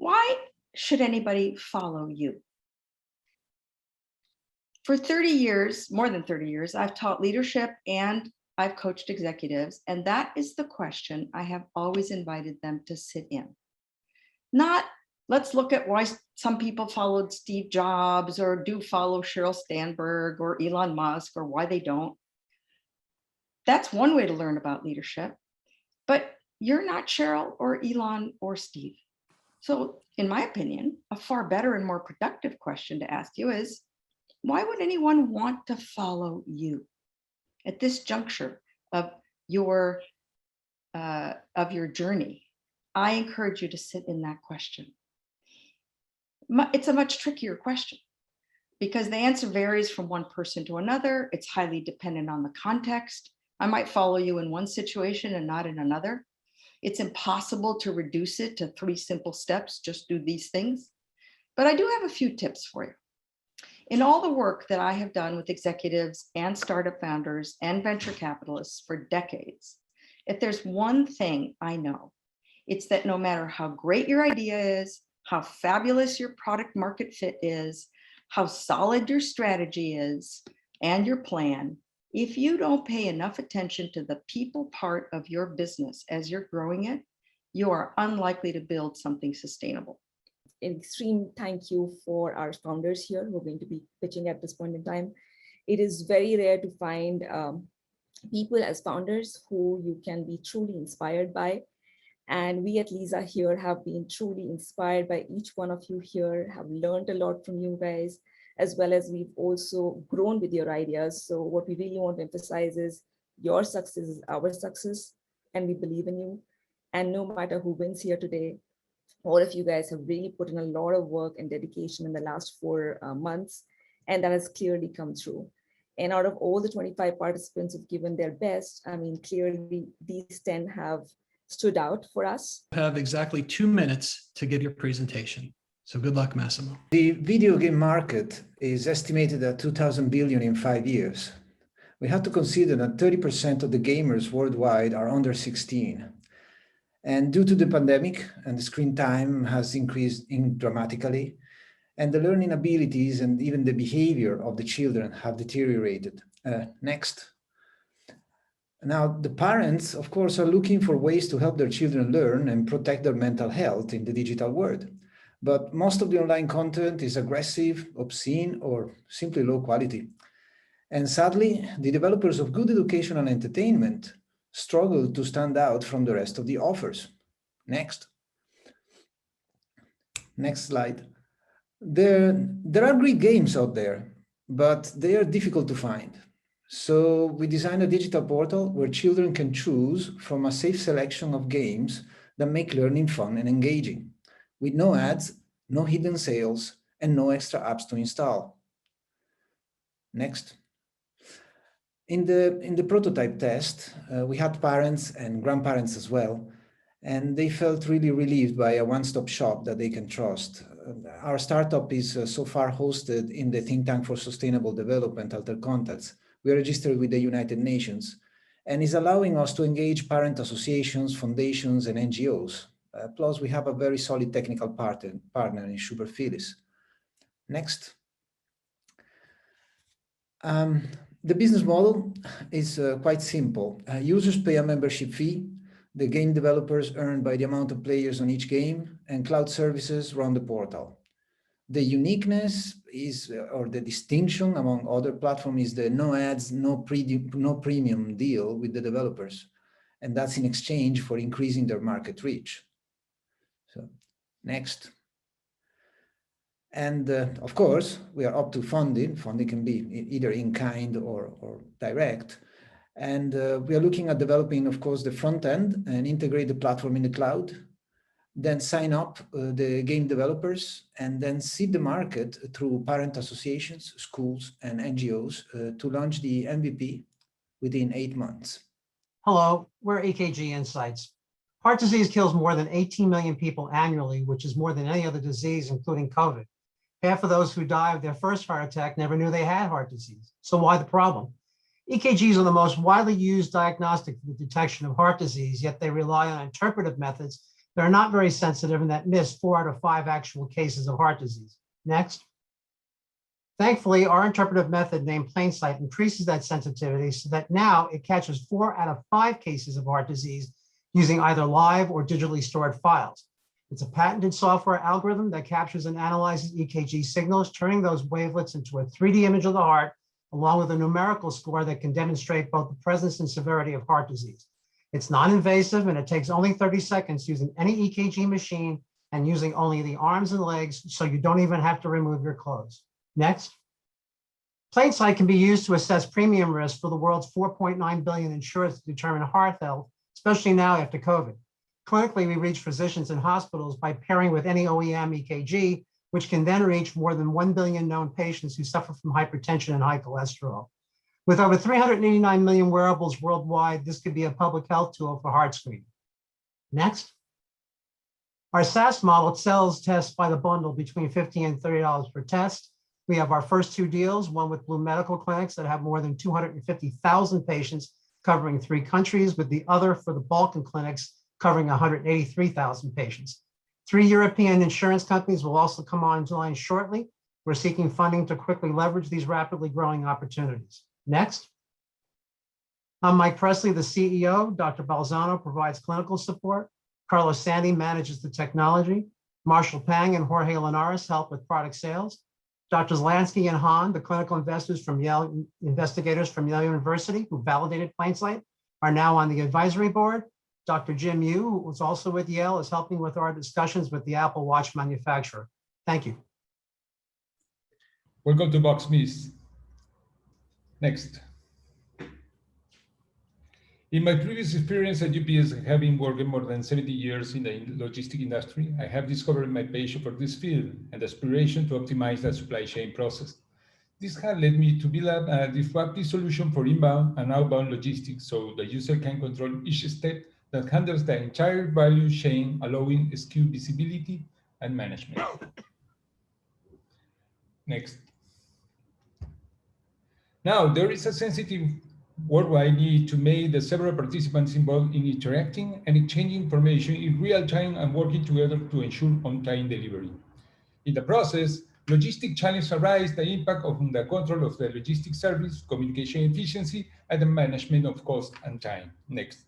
Why should anybody follow you? For 30 years, more than 30 years, I've taught leadership and I've coached executives. And that is the question I have always invited them to sit in. Not, let's look at why some people followed Steve Jobs or do follow Sheryl Sandberg or Elon Musk or why they don't. That's one way to learn about leadership. But you're not Sheryl or Elon or Steve. So in my opinion, a far better and more productive question to ask you is, why would anyone want to follow you at this juncture of your journey? I encourage you to sit in that question. It's a much trickier question because the answer varies from one person to another. It's highly dependent on the context. I might follow you in one situation and not in another. It's impossible to reduce it to 3 simple steps, just do these things. But I do have a few tips for you. In all the work that I have done with executives and startup founders and venture capitalists for decades, if there's one thing I know, it's that no matter how great your idea is, how fabulous your product market fit is, how solid your strategy is, and your plan, if you don't pay enough attention to the people part of your business as you're growing it, you are unlikely to build something sustainable. An extreme thank you for our founders here who are going to be pitching at this point in time. It is very rare to find people as founders who you can be truly inspired by. And we at Lisa here have been truly inspired by each one of you here, have learned a lot from you guys, as well as we've also grown with your ideas. So what we really want to emphasize is your success is our success, and we believe in you. And no matter who wins here today, all of you guys have really put in a lot of work and dedication in the last 4 months, and that has clearly come through. And out of all the 25 participants who've given their best, I mean, clearly these 10 have stood out for us. You have exactly 2 minutes to give your presentation. So good luck, Massimo. The video game market is estimated at 2,000 billion in 5 years. We have to consider that 30% of the gamers worldwide are under 16. And due to the pandemic, and the screen time has increased dramatically, and the learning abilities and even the behavior of the children have deteriorated. Next. Now, the parents, of course, are looking for ways to help their children learn and protect their mental health in the digital world. But most of the online content is aggressive, obscene, or simply low quality. And sadly, the developers of good education and entertainment struggle to stand out from the rest of the offers. Next. Next slide. There are great games out there, but they are difficult to find. So we designed a digital portal where children can choose from a safe selection of games that make learning fun and engaging, with no ads, no hidden sales, and no extra apps to install. Next. In the prototype test, we had parents and grandparents as well, and they felt really relieved by a one-stop shop that they can trust. Our startup is so far hosted in the Think Tank for Sustainable Development, Alter Contacts. We are registered with the United Nations, and is allowing us to engage parent associations, foundations, and NGOs. Plus, we have a very solid technical partner in Schubert Phillips. Next. The business model is quite simple. Users pay a membership fee, the game developers earn by the amount of players on each game, and cloud services run the portal. The uniqueness is, or the distinction among other platforms, is the no ads, no premium deal with the developers. And that's in exchange for increasing their market reach. So, next. And of course, we are up to funding. Funding can be either in kind or direct. And we are looking at developing, of course, the front end and integrate the platform in the cloud, then sign up the game developers, and then seed the market through parent associations, schools, and NGOs to launch the MVP within 8 months. Hello, we're EKG Insights. Heart disease kills more than 18 million people annually, which is more than any other disease, including COVID. Half of those who die of their first heart attack never knew they had heart disease. So why the problem? EKGs are the most widely used diagnostic for the detection of heart disease, yet they rely on interpretive methods that are not very sensitive and that miss 4 out of 5 actual cases of heart disease. Next. Thankfully, our interpretive method named PlainSight increases that sensitivity so that now it catches 4 out of 5 cases of heart disease using either live or digitally stored files. It's a patented software algorithm that captures and analyzes EKG signals, turning those wavelets into a 3D image of the heart, along with a numerical score that can demonstrate both the presence and severity of heart disease. It's non-invasive and it takes only 30 seconds using any EKG machine and using only the arms and legs, so you don't even have to remove your clothes. Next. PlainSight can be used to assess premium risk for the world's 4.9 billion insurers to determine heart health, especially now after COVID. Clinically, we reach physicians and hospitals by pairing with any OEM EKG, which can then reach more than 1 billion known patients who suffer from hypertension and high cholesterol. With over 389 million wearables worldwide, this could be a public health tool for heart screening. Next. Our SaaS model sells tests by the bundle between $50 and $30 per test. We have our first 2 deals, one with Blue Medical Clinics that have more than 250,000 patients covering 3 countries, with the other for the Balkan clinics covering 183,000 patients. 3 European insurance companies will also come online shortly. We're seeking funding to quickly leverage these rapidly growing opportunities. Next. I'm Mike Presley, the CEO. Dr. Balzano provides clinical support. Carlos Sandy manages the technology. Marshall Pang and Jorge Linares help with product sales. Drs. Lansky and Hahn, the clinical investigators from Yale University who validated PlainSight, are now on the advisory board. Dr. Jim Yu, who was also with Yale, is helping with our discussions with the Apple Watch manufacturer. Thank you. Welcome to Boxmeet. Next. In my previous experience at UPS, having worked more than 70 years in the logistic industry, I have discovered my passion for this field and the aspiration to optimize the supply chain process. This has led me to build up a disruptive solution for inbound and outbound logistics so the user can control each step that handles the entire value chain, allowing SKU visibility and management. Next. Now, there is a sensitive worldwide need to make the several participants involved in interacting and exchanging information in real time and working together to ensure on-time delivery. In the process, logistic challenges arise, the impact on the control of the logistic service, communication efficiency, and the management of cost and time. Next.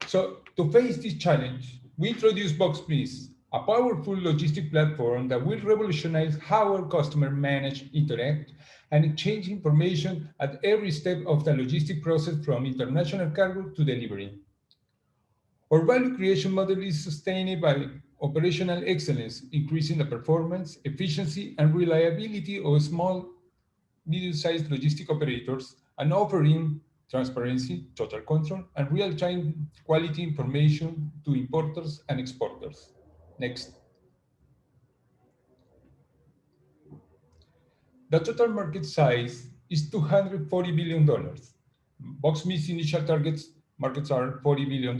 So to face this challenge, we introduced Boxmeet, a powerful logistic platform that will revolutionize how our customers manage, interact, and exchange information at every step of the logistic process from international cargo to delivery. Our value creation model is sustained by operational excellence, increasing the performance, efficiency, and reliability of small, medium-sized logistic operators, and offering transparency, total control, and real-time quality information to importers and exporters. Next. The total market size is $240 billion. Boxmeet's initial markets are $40 billion.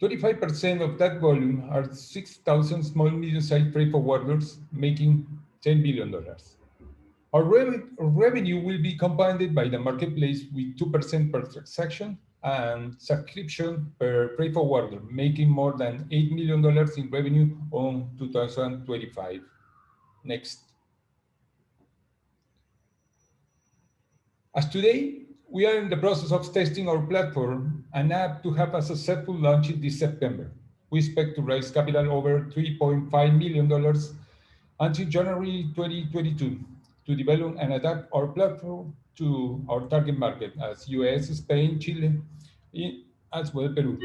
25% of that volume are 6,000 small, medium-sized freight forwarders, making $10 billion. Our revenue will be compounded by the marketplace with 2% per transaction and subscription per freight forwarder, making more than $8 million in revenue on 2025. Next. As today, we are in the process of testing our platform and app to have a successful launch this September. We expect to raise capital over $3.5 million until January 2022 to develop and adapt our platform to our target market as US, Spain, Chile, as well Peru.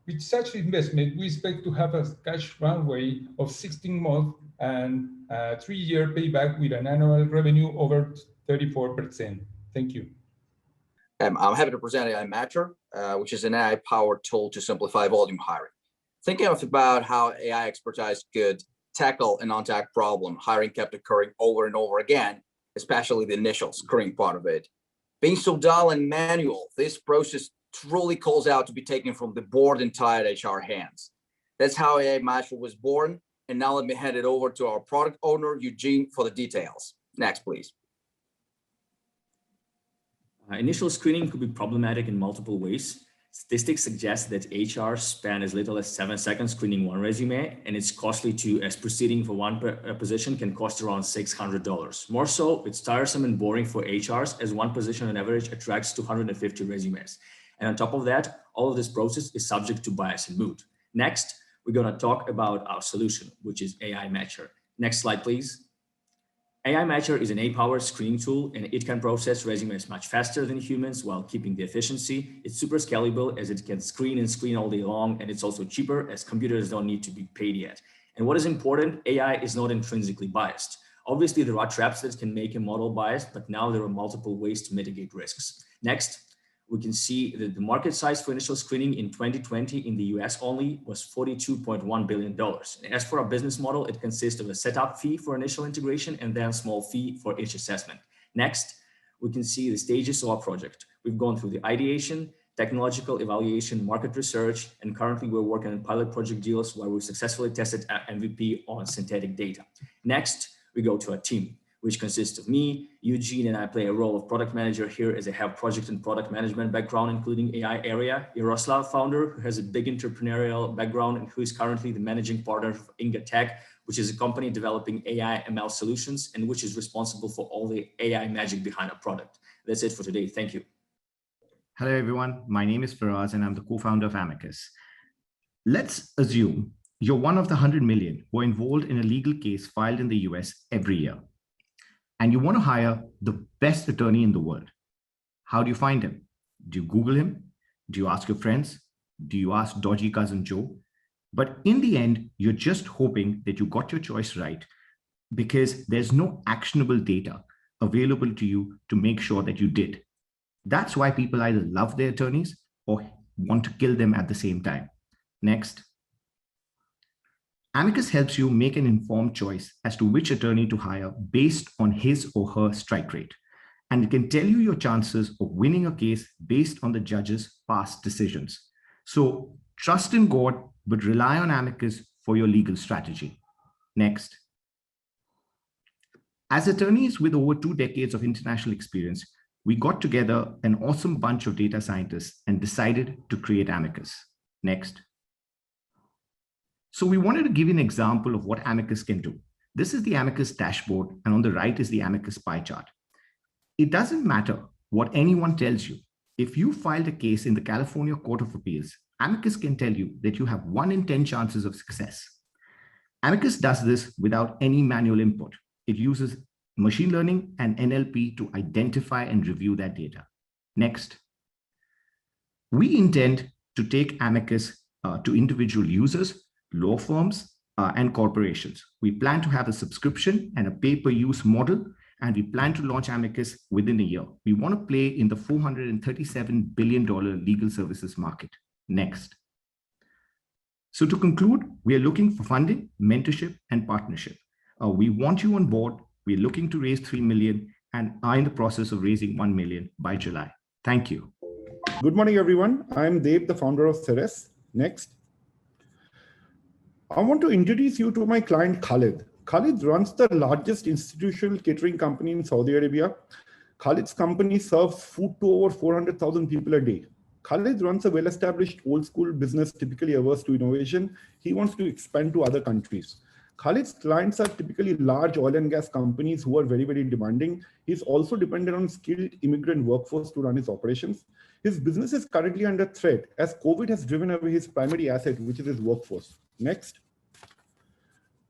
With such investment, we expect to have a cash runway of 16 months and a 3-year payback with an annual revenue over 34%. Thank you. I'm happy to present AI Matcher, which is an AI-powered tool to simplify volume hiring. Thinking about how AI expertise could tackle an on-task problem, hiring kept occurring over and over again, especially the initial screening part of it. Being so dull and manual, this process truly calls out to be taken from the bored and tired HR hands. That's how AI Matcher was born, and now let me hand it over to our product owner, Eugene, for the details. Next, please. Initial screening could be problematic in multiple ways. Statistics suggest that HR spend as little as 7 seconds screening one resume, and it's costly too, as proceeding for one position can cost around $600. More so, it's tiresome and boring for HRs, as one position on average attracts 250 resumes. And on top of that, all of this process is subject to bias and mood. Next, we're going to talk about our solution, which is AI Matcher. Next slide, please. AI Matcher is an AI-powered screening tool, and it can process resumes much faster than humans while keeping the efficiency. It's super scalable, as it can screen and screen all day long, and it's also cheaper, as computers don't need to be paid yet. And what is important, AI is not intrinsically biased. Obviously, there are traps that can make a model biased, but now there are multiple ways to mitigate risks. Next, we can see that the market size for initial screening in 2020 in the US only was $42.1 billion. And as for our business model, it consists of a setup fee for initial integration and then a small fee for each assessment. Next, we can see the stages of our project. We've gone through the ideation, technological evaluation, market research, and currently we're working on pilot project deals where we successfully tested our MVP on synthetic data. Next, we go to our team, which consists of me, Eugene, and I play a role of product manager here, as I have project and product management background, including AI area. Yaroslav, founder, who has a big entrepreneurial background and who is currently the managing partner of Inga Tech, which is a company developing AI ML solutions and which is responsible for all the AI magic behind our product. That's it for today. Thank you. Hello, everyone. My name is Faraz, and I'm the co-founder of Amicus. Let's assume you're one of the 100 million who are involved in a legal case filed in the US every year, and you want to hire the best attorney in the world. How do you find him? Do you Google him? Do you ask your friends? Do you ask dodgy cousin Joe? But in the end, you're just hoping that you got your choice right, because there's no actionable data available to you to make sure that you did. That's why people either love their attorneys or want to kill them at the same time. Next. Amicus helps you make an informed choice as to which attorney to hire based on his or her strike rate. And it can tell you your chances of winning a case based on the judge's past decisions. So trust in God, but rely on Amicus for your legal strategy. Next. As attorneys with over 2 decades of international experience, we got together an awesome bunch of data scientists and decided to create Amicus. Next. So we wanted to give you an example of what Amicus can do. This is the Amicus dashboard, and on the right is the Amicus pie chart. It doesn't matter what anyone tells you. If you filed a case in the California Court of Appeals, Amicus can tell you that you have 1 in 10 chances of success. Amicus does this without any manual input. It uses machine learning and NLP to identify and review that data. Next. We intend to take Amicus to individual users, law firms, and corporations. We plan to have a subscription and a pay-per-use model, and we plan to launch Amicus within a year. We want to play in the $437 billion legal services market. Next. So to conclude, we are looking for funding, mentorship, and partnership. We want you on board. We're looking to raise 3 million and are in the process of raising 1 million by July. Thank you. Good morning, everyone. I'm Dev, the founder of Ceres. Next. I want to introduce you to my client, Khalid. Khalid runs the largest institutional catering company in Saudi Arabia. Khalid's company serves food to over 400,000 people a day. Khalid runs a well-established old school business, typically averse to innovation. He wants to expand to other countries. Khalid's clients are typically large oil and gas companies who are very, very demanding. He's also dependent on skilled immigrant workforce to run his operations. His business is currently under threat as COVID has driven away his primary asset, which is his workforce. Next.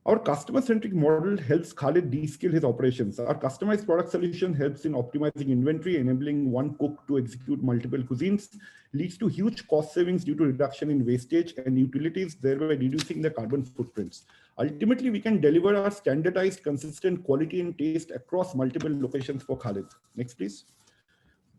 Our customer-centric model helps Khalid de-scale his operations. Our customized product solution helps in optimizing inventory, enabling one cook to execute multiple cuisines, leads to huge cost savings due to reduction in wastage and utilities, thereby reducing the carbon footprints. Ultimately, we can deliver our standardized, consistent quality and taste across multiple locations for Khalid. Next, please.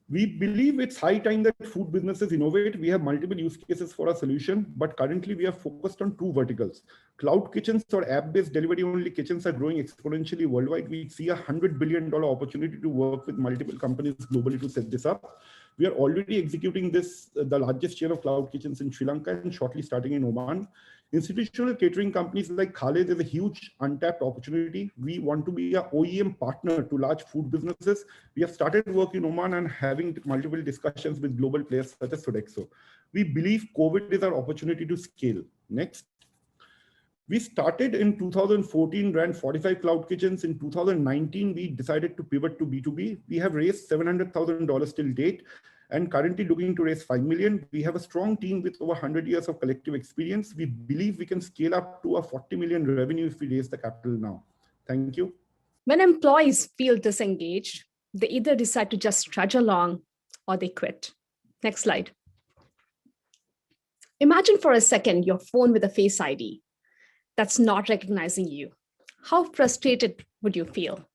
We believe it's high time that food businesses innovate. We have multiple use cases for our solution, but currently we are focused on 2 verticals. Cloud kitchens or app-based delivery-only kitchens are growing exponentially worldwide. We see a $100 billion opportunity to work with multiple companies globally to set this up. We are already executing this, the largest chain of cloud kitchens in Sri Lanka and shortly starting in Oman. Institutional catering companies like Khaled is a huge untapped opportunity. We want to be an OEM partner to large food businesses. We have started work in Oman and having multiple discussions with global players such as Sodexo. We believe COVID is our opportunity to scale. Next. We started in 2014, ran 45 cloud kitchens. In 2019, we decided to pivot to B2B. We have raised $700,000 till date and currently looking to raise 5 million. We have a strong team with over 100 years of collective experience. We believe we can scale up to a 40 million revenue if we raise the capital now. Thank you. When employees feel disengaged, they either decide to just trudge along or they quit. Next slide. Imagine for a second your phone with a Face ID that's not recognizing you. How frustrated would you feel?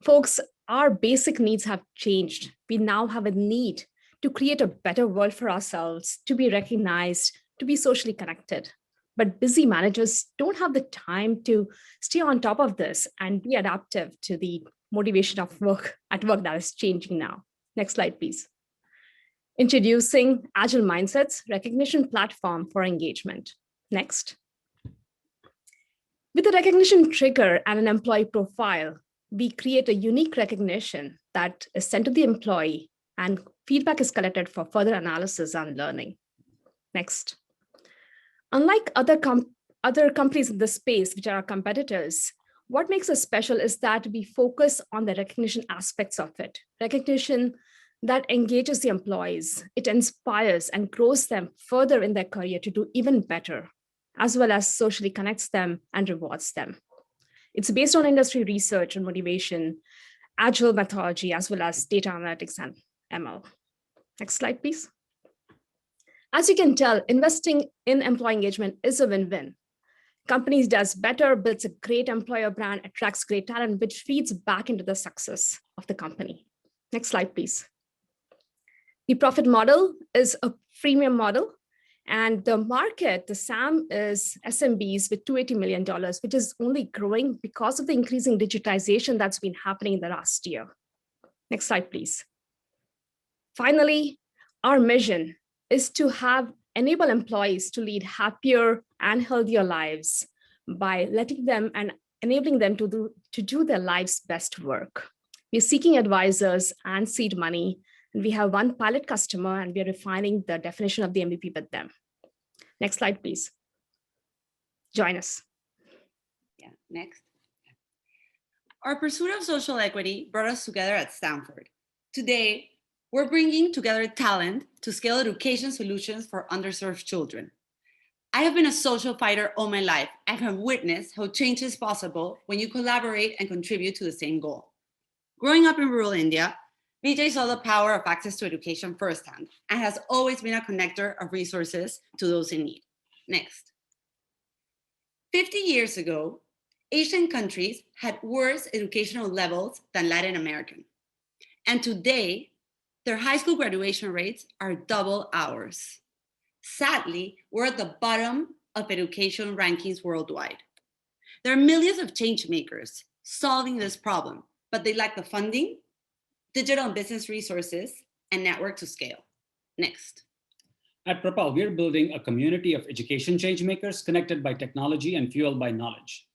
Folks, our basic needs have changed. We now have a need to create a better world for ourselves, to be recognized, to be socially connected. But busy managers don't have the time to stay on top of this and be adaptive to the motivation of work that is changing now. Next slide, please. Introducing Agile Mindsets recognition platform for engagement. Next. With a recognition trigger and an employee profile, we create a unique recognition that is sent to the employee and feedback is collected for further analysis and learning. Next. Unlike other companies in this space, which are our competitors, what makes us special is that we focus on the recognition aspects of it. Recognition that engages the employees, it inspires and grows them further in their career to do even better, as well as socially connects them and rewards them. It's based on industry research and motivation, agile methodology, as well as data analytics and ML. Next slide, please. As you can tell, investing in employee engagement is a win-win. Companies does better, builds a great employer brand, attracts great talent, which feeds back into the success of the company. Next slide, please. The profit model is a freemium model. And the market, the SAM is SMBs with $280 million, which is only growing because of the increasing digitization that's been happening in the last year. Next slide, please. Finally, our mission is to enable employees to lead happier and healthier lives by letting them and enabling them to do their life's best work. We're seeking advisors and seed money. And we have one pilot customer and we are refining the definition of the MVP with them. Next slide, please. Join us. Yeah, next. Our pursuit of social equity brought us together at Stanford. Today, we're bringing together talent to scale education solutions for underserved children. I have been a social fighter all my life and have witnessed how change is possible when you collaborate and contribute to the same goal. Growing up in rural India, Vijay saw the power of access to education firsthand and has always been a connector of resources to those in need. Next. 50 years ago, Asian countries had worse educational levels than Latin American. And today, their high school graduation rates are double ours. Sadly, we're at the bottom of education rankings worldwide. There are millions of change makers solving this problem, but they lack the funding, digital and business resources, and network to scale. Next. At Propel, we're building a community of education change makers connected by technology and fueled by knowledge.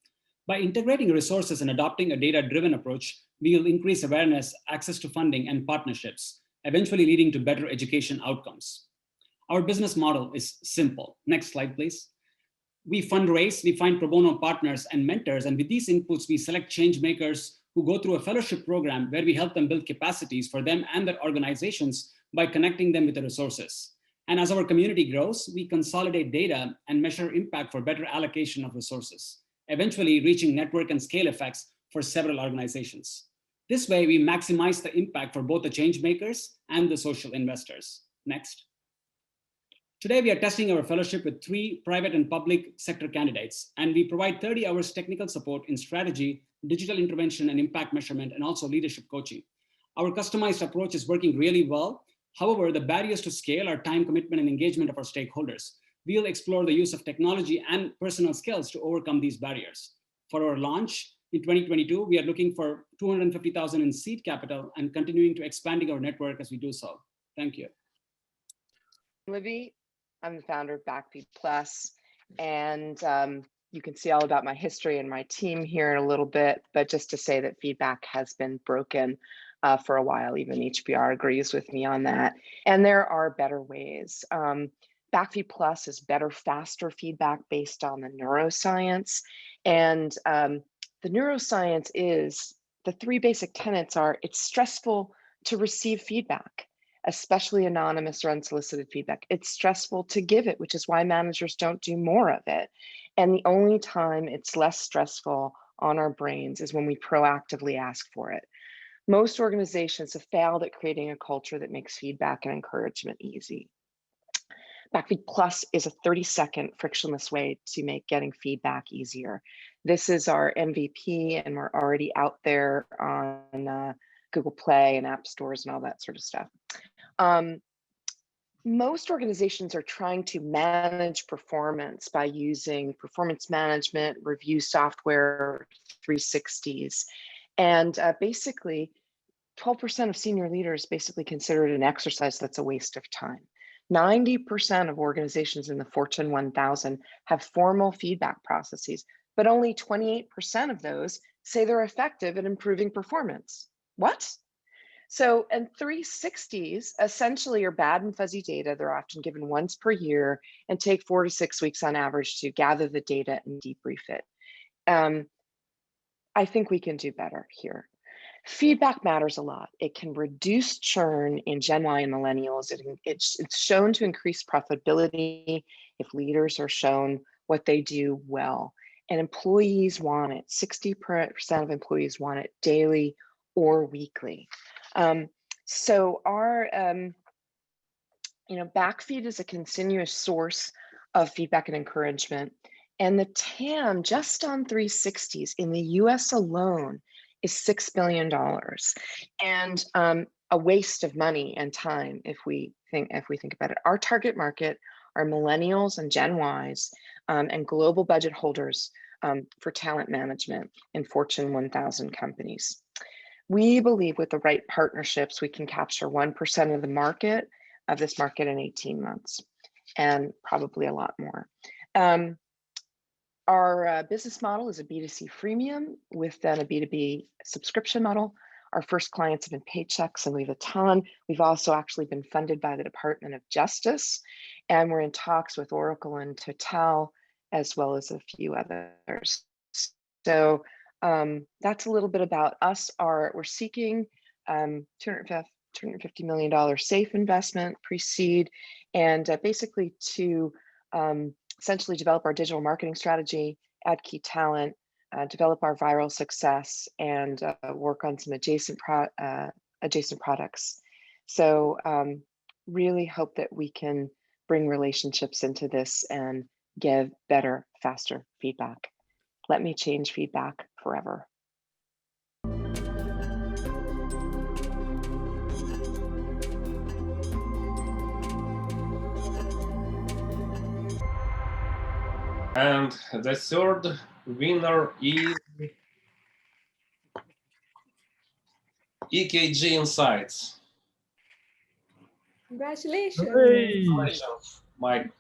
By integrating resources and adopting a data-driven approach, we will increase awareness, access to funding, and partnerships, eventually leading to better education outcomes. Our business model is simple. Next slide, please. We fundraise, we find pro bono partners and mentors, and with these inputs, we select change makers who go through a fellowship program where we help them build capacities for them and their organizations by connecting them with the resources. And as our community grows, we consolidate data and measure impact for better allocation of resources, eventually reaching network and scale effects for several organizations. This way, we maximize the impact for both the change makers and the social investors. Next. Today, we are testing our fellowship with 3 private and public sector candidates, and we provide 30 hours technical support in strategy, digital intervention and impact measurement, and also leadership coaching. Our customized approach is working really well. However, the barriers to scale are time commitment and engagement of our stakeholders. We'll explore the use of technology and personal skills to overcome these barriers. For our launch in 2022, we are looking for $250,000 in seed capital and continuing to expanding our network as we do so. Thank you. Libby. I'm the founder of Backfeed Plus, and you can see all about my history and my team here in a little bit, but just to say that feedback has been broken for a while. Even HBR agrees with me on that. And there are better ways. Backfeed Plus is better, faster feedback based on the neuroscience. And the neuroscience is, the three basic tenets are, it's stressful to receive feedback, especially anonymous or unsolicited feedback. It's stressful to give it, which is why managers don't do more of it. And the only time it's less stressful on our brains is when we proactively ask for it. Most organizations have failed at creating a culture that makes feedback and encouragement easy. Backfeed Plus is a 30-second frictionless way to make getting feedback easier. This is our MVP, and we're already out there on Google Play and app stores and all that sort of stuff. Most organizations are trying to manage performance by using performance management, review software, 360s. And basically, 12% of senior leaders basically consider it an exercise that's a waste of time. 90% of organizations in the Fortune 1000 have formal feedback processes, but only 28% of those say they're effective at improving performance. What? So, and 360s essentially are bad and fuzzy data. They're often given once per year and take 4 to 6 weeks on average to gather the data and debrief it. I think we can do better here. Feedback matters a lot. It can reduce churn in Gen Y and millennials. It's shown to increase profitability if leaders are shown what they do well. And employees want it. 60% of employees want it daily or weekly. So our, Backfeed is a continuous source of feedback and encouragement. And the TAM just on 360s in the US alone is $6 billion, and a waste of money and time if we think about it. Our target market are millennials and Gen Ys and global budget holders for talent management in Fortune 1000 companies. We believe with the right partnerships, we can capture 1% of this market in 18 months, and probably a lot more. Our business model is a B2C freemium with then a B2B subscription model. Our first clients have been paychecks, and we have a ton. We've also actually been funded by the Department of Justice, and we're in talks with Oracle and Total, as well as a few others. So that's a little bit about us. We're seeking $250 million safe investment, pre-seed, and basically to essentially develop our digital marketing strategy, add key talent, develop our viral success, and work on some adjacent products. So really hope that we can bring relationships into this and give better, faster feedback. Let me change feedback forever. And the third winner is EKG Insights. Congratulations. Congratulations, Mike.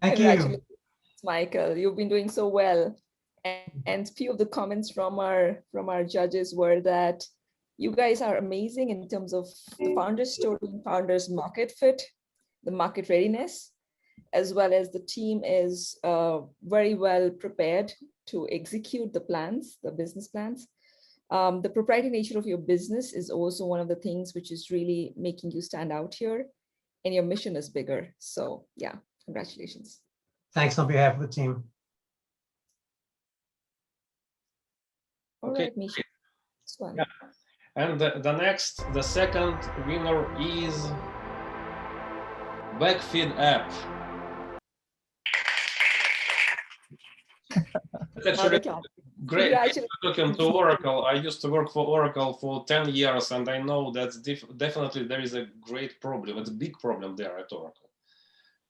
Thank Congratulations, you. Michael. You've been doing so well. And few of the comments from our judges were that you guys are amazing in terms of the founder's story, founder's market fit, the market readiness, as well as the team is very well prepared to execute the plans, the business plans. The proprietary nature of your business is also one of the things which is really making you stand out here, and your mission is bigger. So yeah, congratulations. Thanks on behalf of the team. All Okay. right, Misha. This one. Yeah. And the second winner is Backfeed app. That's actually great. Talking to Oracle, I used to work for Oracle for 10 years, and I know that's definitely there is a great problem. It's a big problem there at Oracle.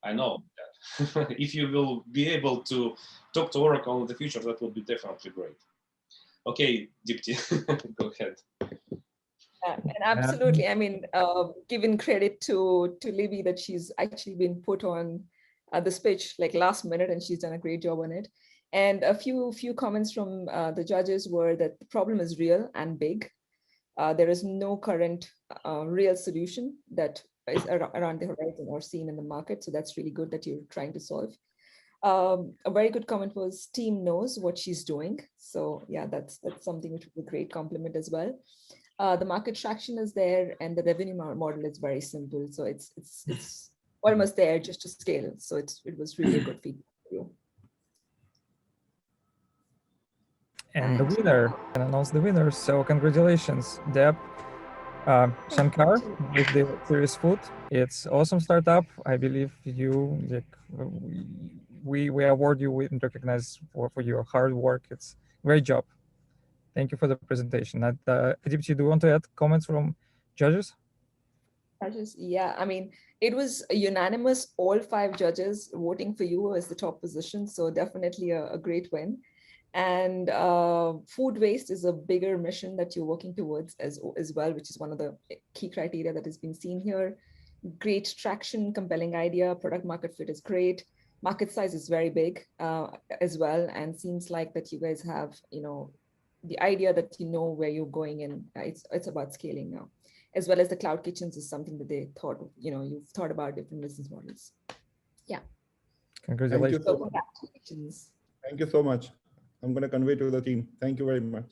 I know that. If you will be able to talk to Oracle in the future, that would be definitely great. Okay, Deepti, go ahead. And absolutely, I mean, giving credit to Libby that she's actually been put on this pitch like last minute, and she's done a great job on it. And a few comments from the judges were that the problem is real and big. There is no current real solution that is around the horizon or seen in the market. So that's really good that you're trying to solve. A very good comment was team knows what she's doing. So yeah, that's something which was a great compliment as well. The market traction is there, and the revenue model is very simple. So it's almost there just to scale. So it was really a good feedback for you. And the winner, can announce the winner. So congratulations, Deb Shankar with the Serious Food. It's awesome startup. I believe you, like, we award you and recognize for your hard work. It's great job. Thank you for the presentation. Adipti, do you want to add comments from judges? Judges, yeah, I mean, it was unanimous, all 5 judges voting for you as the top position. So definitely a great win. And food waste is a bigger mission that you're working towards as well, which is one of the key criteria that has been seen here. Great traction, compelling idea, product market fit is great. Market size is very big as well. And seems like that you guys have, the idea that you know where you're going, and it's about scaling now, as well as the cloud kitchens is something that they thought, you've thought about different business models. Yeah. Congratulations. Thank you so much. I'm going to convey to the team. Thank you very much.